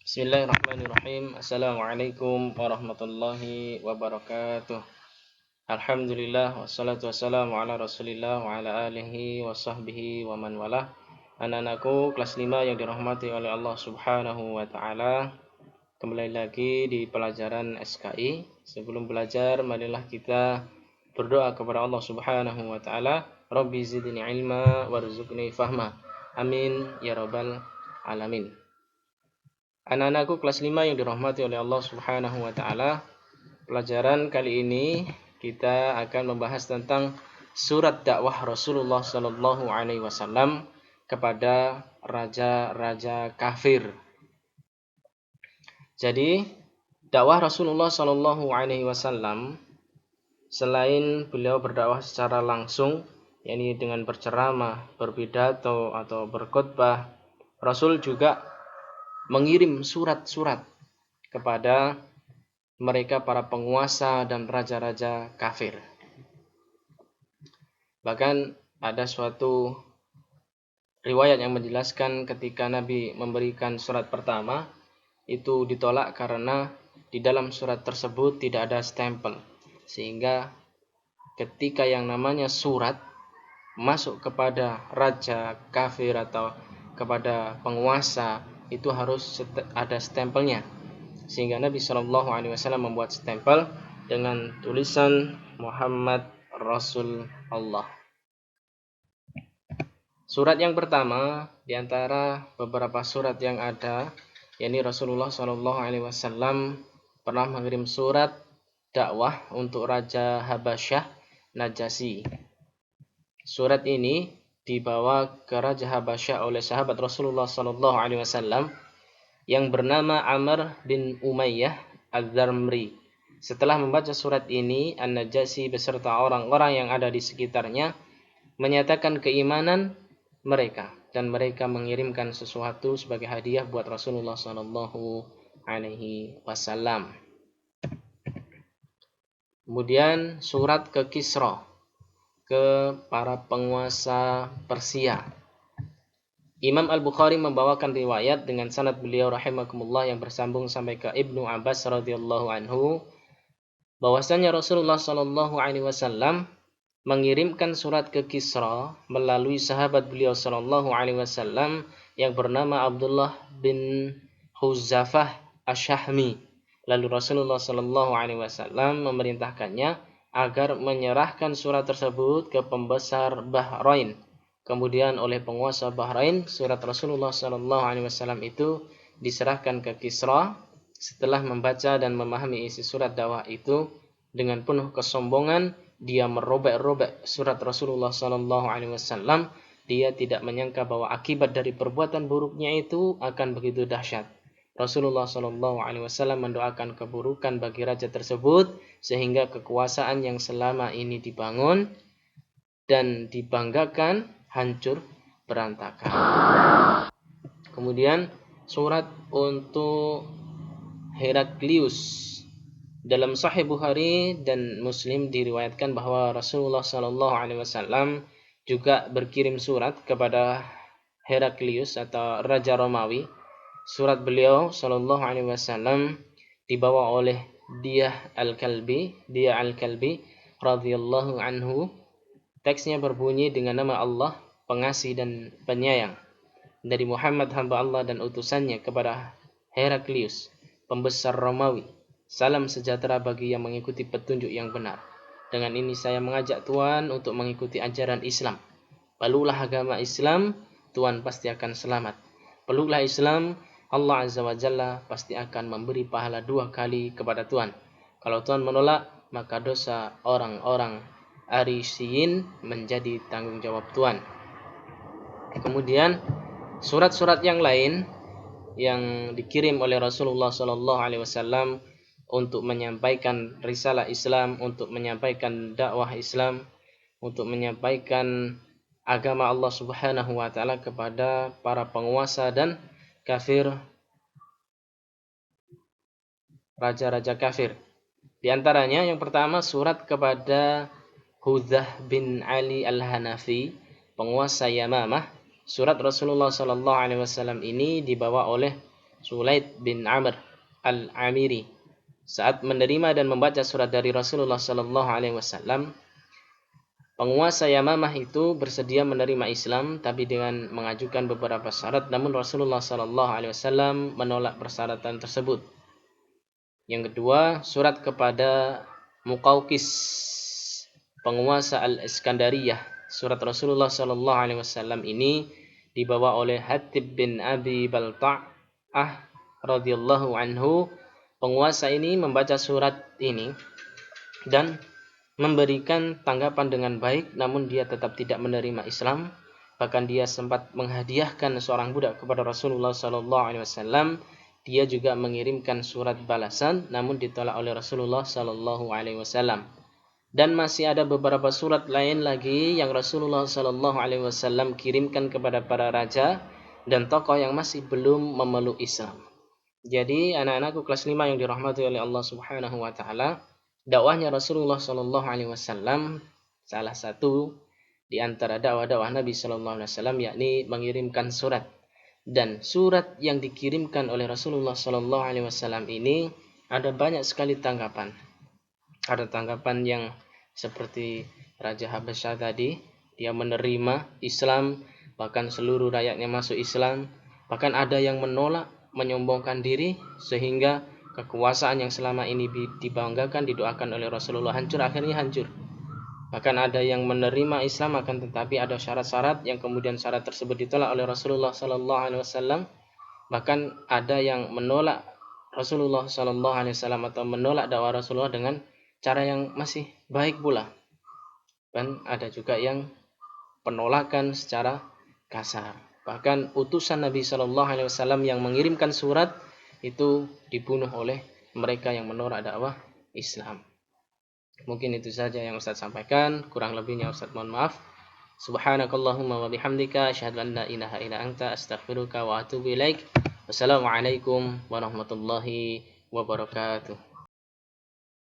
Bismillahirrahmanirrahim. Assalamualaikum warahmatullahi wabarakatuh. Alhamdulillah wassalatu wassalamu ala Rasulillah wa ala alihi wa sahbihi wa man walah. Anak-anakku kelas 5 yang dirahmati oleh Allah Subhanahu wa taala. Kembali lagi di pelajaran SKI. Sebelum belajar, marilah kita berdoa kepada Allah Subhanahu wa taala, Rabbi zidni ilma warzuqni fahma. Amin ya rabbal alamin. Anak-anakku kelas 5 yang dirahmati oleh Allah Subhanahu wa taala. Pelajaran kali ini kita akan membahas tentang surat dakwah Rasulullah sallallahu alaihi wasallam kepada raja-raja kafir. Jadi, dakwah Rasulullah sallallahu alaihi wasallam selain beliau berdakwah secara langsung, yakni dengan berceramah, berpidato atau berkhutbah, Rasul juga mengirim surat-surat kepada mereka para penguasa dan raja-raja kafir. Bahkan ada suatu riwayat yang menjelaskan ketika Nabi memberikan surat pertama, itu ditolak karena di dalam surat tersebut tidak ada stempel. Sehingga ketika yang namanya surat masuk kepada raja kafir atau kepada penguasa, itu harus ada stempelnya. Sehingga Nabi Shallallahu Alaihi Wasallam membuat stempel dengan tulisan Muhammad Rasul Allah. Surat yang pertama di antara beberapa surat yang ada, yakni Rasulullah Shallallahu Alaihi Wasallam pernah mengirim surat dakwah untuk Raja Habasyah Najasyi. Surat ini dibawa ke Raja Habasyah oleh sahabat Rasulullah Sallallahu Alaihi Wasallam yang bernama Amr bin Umayyah Al-Dharmri. Setelah membaca surat ini, An-Najasyi beserta orang-orang yang ada di sekitarnya menyatakan keimanan mereka dan mereka mengirimkan sesuatu sebagai hadiah buat Rasulullah Sallallahu Alaihi Wasallam. Kemudian surat ke Kisra, ke para penguasa Persia. Imam Al-Bukhari membawakan riwayat dengan sanad beliau rahimakumullah yang bersambung sampai ke Ibnu Abbas radhiyallahu anhu bahwasanya Rasulullah sallallahu alaihi wasallam mengirimkan surat ke Kisra melalui sahabat beliau sallallahu alaihi wasallam yang bernama Abdullah bin Huzzafah Asy-Syahmi. Lalu Rasulullah sallallahu alaihi wasallam memerintahkannya agar menyerahkan surat tersebut ke pembesar Bahrain. Kemudian oleh penguasa Bahrain, surat Rasulullah sallallahu alaihi wasallam itu diserahkan ke Kisra. Setelah membaca dan memahami isi surat dakwah itu, dengan penuh kesombongan dia merobek-robek surat Rasulullah sallallahu alaihi wasallam. Dia tidak menyangka bahwa akibat dari perbuatan buruknya itu akan begitu dahsyat. Rasulullah sallallahu alaihi wasallam mendoakan keburukan bagi raja tersebut sehingga kekuasaan yang selama ini dibangun dan dibanggakan hancur berantakan. Kemudian surat untuk Heraklius. Dalam Sahih Bukhari dan Muslim diriwayatkan bahwa Rasulullah sallallahu alaihi wasallam juga berkirim surat kepada Heraklius atau Raja Romawi. Surat beliau sallallahu alaihi wasallam dibawa oleh Diyah Al-Kalbi radhiyallahu anhu. Teksnya berbunyi dengan nama Allah, pengasih dan penyayang. Dari Muhammad hamba Allah dan utusannya kepada Heraklius, pembesar Romawi. Salam sejahtera bagi yang mengikuti petunjuk yang benar. Dengan ini saya mengajak Tuhan untuk mengikuti ajaran Islam. Peluklah agama Islam, Tuhan pasti akan selamat. Peluklah Islam, Allah Azza wa Jalla pasti akan memberi pahala 2 kali kepada Tuhan. Kalau Tuhan menolak, maka dosa orang-orang Arisyin menjadi tanggung jawab Tuhan. Kemudian surat-surat yang lain yang dikirim oleh Rasulullah sallallahu alaihi wasallam untuk menyampaikan risalah Islam, untuk menyampaikan dakwah Islam, untuk menyampaikan agama Allah Subhanahu wa taala kepada para penguasa dan kafir, raja-raja kafir. Di antaranya yang pertama surat kepada Hudzah bin Ali Al-Hanafi, penguasa Yamamah. Surat Rasulullah sallallahu alaihi wasallam ini dibawa oleh Sulaid bin Amr al-Amiri saat menerima dan membaca surat dari Rasulullah sallallahu alaihi wasallam, penguasa Yamamah itu bersedia menerima Islam tapi dengan mengajukan beberapa syarat, namun Rasulullah sallallahu alaihi wasallam menolak persyaratan tersebut. Yang kedua, surat kepada Muqawqis, penguasa Al-Iskandariyah. Surat Rasulullah sallallahu alaihi wasallam ini dibawa oleh Hatib bin Abi Balta'ah radhiyallahu anhu. Penguasa ini membaca surat ini dan memberikan tanggapan dengan baik, namun dia tetap tidak menerima Islam. Bahkan dia sempat menghadiahkan seorang budak kepada Rasulullah sallallahu alaihi wasallam. Dia juga mengirimkan surat balasan, namun ditolak oleh Rasulullah sallallahu alaihi wasallam. Dan masih ada beberapa surat lain lagi yang Rasulullah sallallahu alaihi wasallam kirimkan kepada para raja dan tokoh yang masih belum memeluk Islam. Jadi anak-anakku kelas 5 yang dirahmati oleh Allah Subhanahu wa taala, dakwahnya Rasulullah sallallahu alaihi wasallam salah satu di antara dakwah-dakwah Nabi sallallahu alaihi wasallam yakni mengirimkan surat. Dan surat yang dikirimkan oleh Rasulullah sallallahu alaihi wasallam ini ada banyak sekali tanggapan. Ada tanggapan yang seperti Raja Habasyah tadi, dia menerima Islam, bahkan seluruh rakyatnya masuk Islam. Bahkan ada yang menolak, menyombongkan diri, sehingga kekuasaan yang selama ini dibanggakan, didoakan oleh Rasulullah hancur, akhirnya hancur. Bahkan ada yang menerima Islam akan tetapi ada syarat-syarat yang kemudian syarat tersebut ditolak oleh Rasulullah sallallahu alaihi wasallam. Bahkan ada yang menolak Rasulullah sallallahu alaihi wasallam atau menolak dakwah Rasulullah dengan cara yang masih baik pula. Dan ada juga yang penolakan secara kasar. Bahkan utusan Nabi sallallahu alaihi wasallam yang mengirimkan surat itu dibunuh oleh mereka yang menolak dakwah Islam. Mungkin itu saja yang Ustaz sampaikan, kurang lebihnya Ustaz mohon maaf. Subhanakallahumma wa bihamdika asyhadu an la ilaha illa anta astaghfiruka wa atubu ilaik. Wassalamualaikum warahmatullahi wabarakatuh.